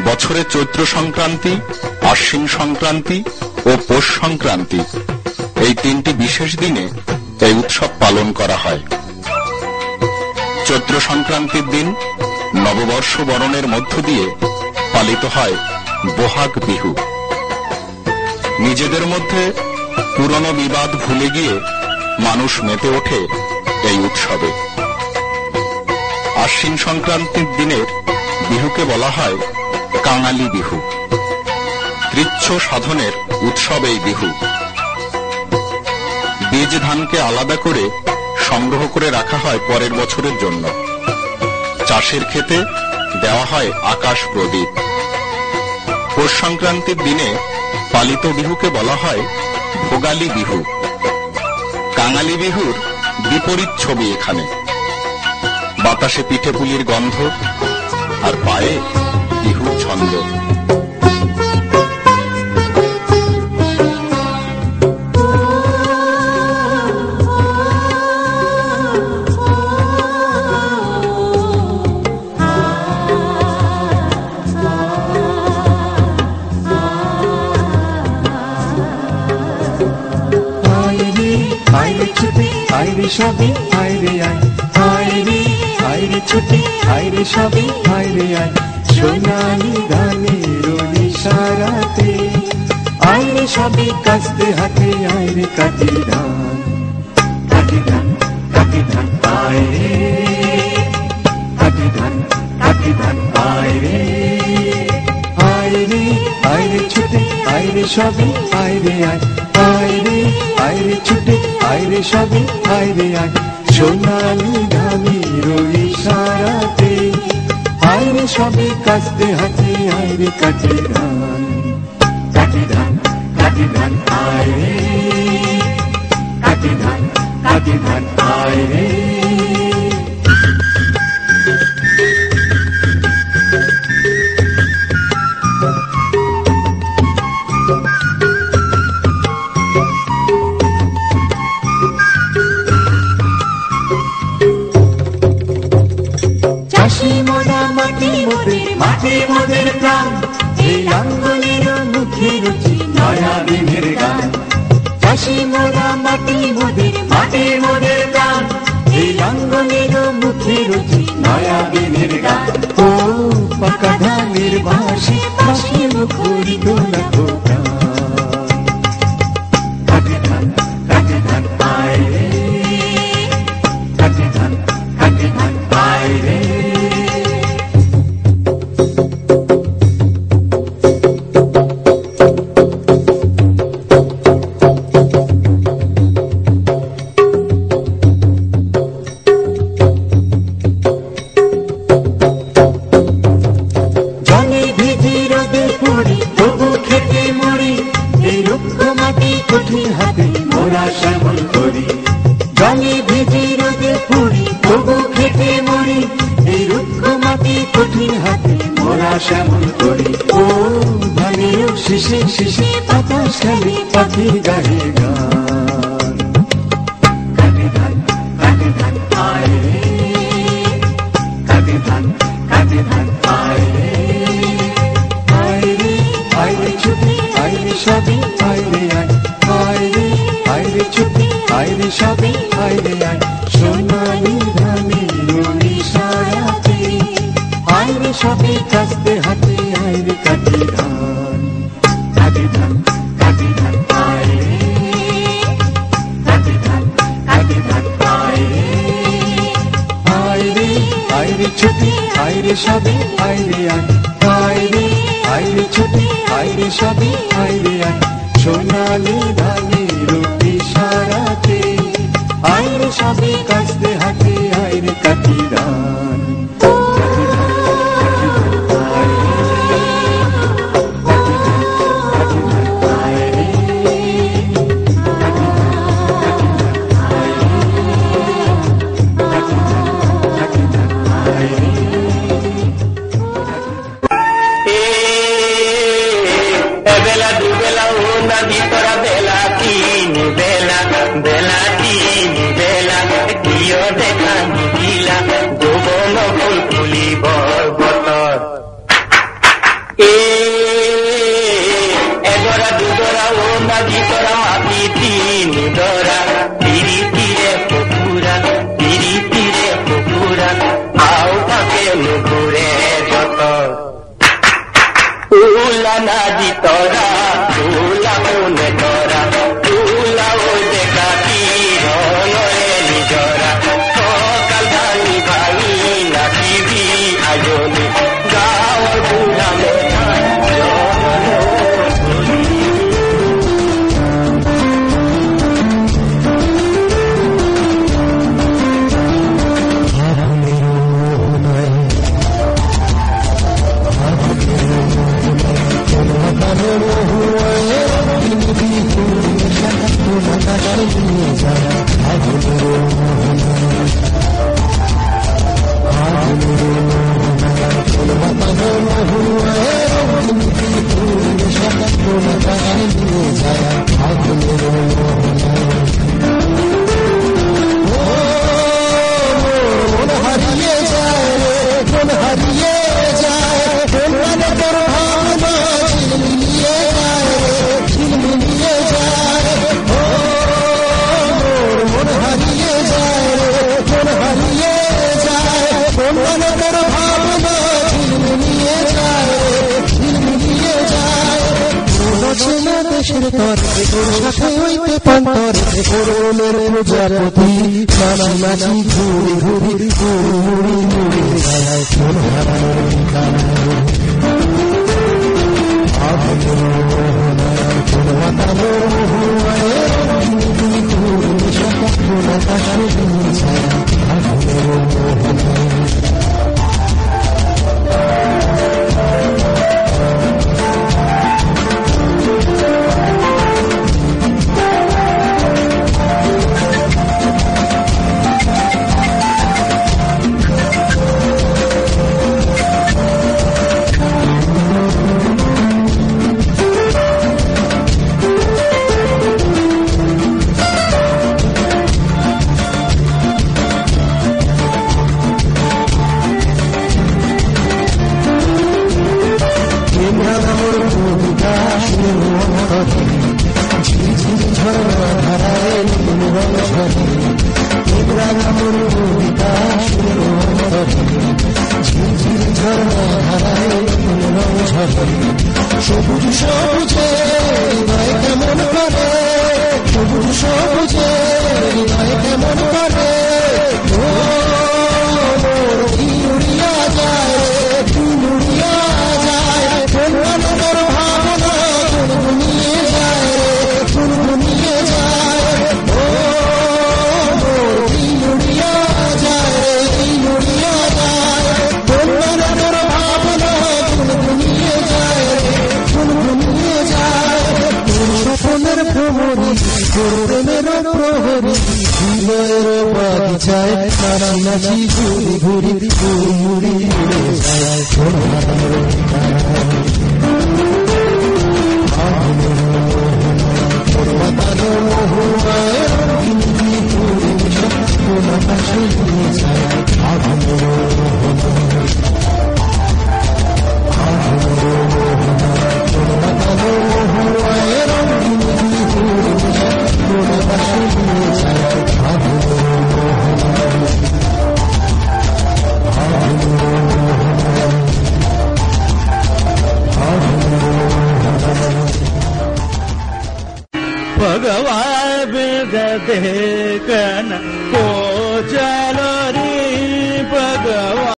বছরে চৈত্র সংক্রান্তি, আশ্বিন সংক্রান্তি ও পৌষ সংক্রান্তি এই তিনটি বিশেষ দিনে এই উৎসব পালন করা হয়। চৈত্র সংক্রান্তির দিন নববর্ষ বরণের মধ্য দিয়ে পালিত হয় বহাগ বিহু। নিজেদের মধ্যে পুরনো বিবাদ ভুলে গিয়ে মানুষ মেতে ওঠে এই উৎসবে। আশ্বিন সংক্রান্তির দিনের বিহুকে বলা হয় কাঙালি বিহু। কৃচ্ছ সাধনের উৎসব এই বিহু। বীজ ধানকে আলাদা করে সংগ্রহ করে রাখা হয় পরের বছরের জন্য। চাষের ক্ষেতে দেওয়া হয় আকাশ প্রদীপ। পৌষ সংক্রান্তির দিনে পালিত বিহুকে বলা হয় ভোগালী বিহু। কাঙালি বিহুর বিপরীত ছবি এখানে। বাতাসে পিঠে পুলির গন্ধ আর পায়ে বিহুর ছন্দ। আইরে সবই আইরে আয়, আইরে আইরে ছুটি আইরে সবই আইরে আয়, সোনালি ধানের ইশারাতে আইরে সবই কাস্তে হাতে আইরে কাটি ধান, কাটি ধান কাটি ধান আইরে, কাটি ধান কাটি ধান আইরে, আইরে আইরে ছুটি আইরে সবই আইরে আয়, আইরে আইরে ছুটি আইরে সবই আইরে আয়, সোনালি ধানের ইশারাতে আইরে সবই কাস্তে হাতে আইরে কাটি ধান, কাটি ধান কাটি ধান আইরে, কাটি ধান কাটি ধান আইরে। মাটি মোদের প্রাণ, এই লাঙ্গলের মুখে রুচি নয়া দিনের গান। চাষি মোরা মাটি মোদের, মাটি মোদের প্রাণ, এই লাঙ্গলের মুখে রুচি নয়া দিনের গান। ও পাকা ধানের বাঁশি বাঁশি মুখরিত লাগো প্রাণ, কাটি ধান কাটি ধান আইরে, কাটি ধান কাটি ধান আইরে। শ্যামল করি ও ধানের শিশে শিশে বাতাস খেলে পাখির গায়ে গান, কাটি ধান কাটি ধান আইরে, কাটি ধান কাটি ধান আইরে, আইরে আইরে ছুটি আইরে সবই আইরে আয়, আইরে আইরে ছুটি আইরে সবই আইরে আয়, সোনালি ধানের ইশারাতে আইরে সবই কাস্তে হাতে আইরে কাটি ধান, কাটি ধান কাটি ধান আইরে, কাটি ধান কাটি ধান আইরে, আইরে আইরে ছুটি আইরে সবই আইরে আয়, আইরে আইরে ছুটি আইরে সবই আইরে আয়, সোনালি ধানের ইশারাতে আইরে সবই কাস্তে হাতে আইরে কাটি ধান, কাটি ধান বেলা বেলা কিও দেখা নিদিলা ঘুরে যত উলা নাজি তোরা উলা মনে তোরা উলা ওই দেখাতি রনরে নিজরা সকাল ধানি ভাই নাচিবি আয়োনি গাওয়ার বুড়া মেঘা প্রজাপতি নাচি নাচি ঘুরে ঘুরে মুড়ি মুড়ি গায় কোন সবুজ সবুজে হৃদয় কেমন করে সবুজ সবুজে হৃদয় কেমন করে উড়িয়া যায় উড়িয়া যায় কোন মনের ভাবনা গুনগুনিয়ে যায় গুনগুনিয়ে যায় উড়িয়া যায় উড়িয়া যায় কোন মনের ভাবনা গুনগুনিয়ে যায় গুনগুনিয়ে যায় স্বপ্নের প্রহরী প্রেমের প্রহরী হৃদয়ের বাগিচায় নাচি নাচি ঘুরি ঘুরি ঘুরি উড়ে যায় भगवान बिगड़े कन को चलो रे भगवान।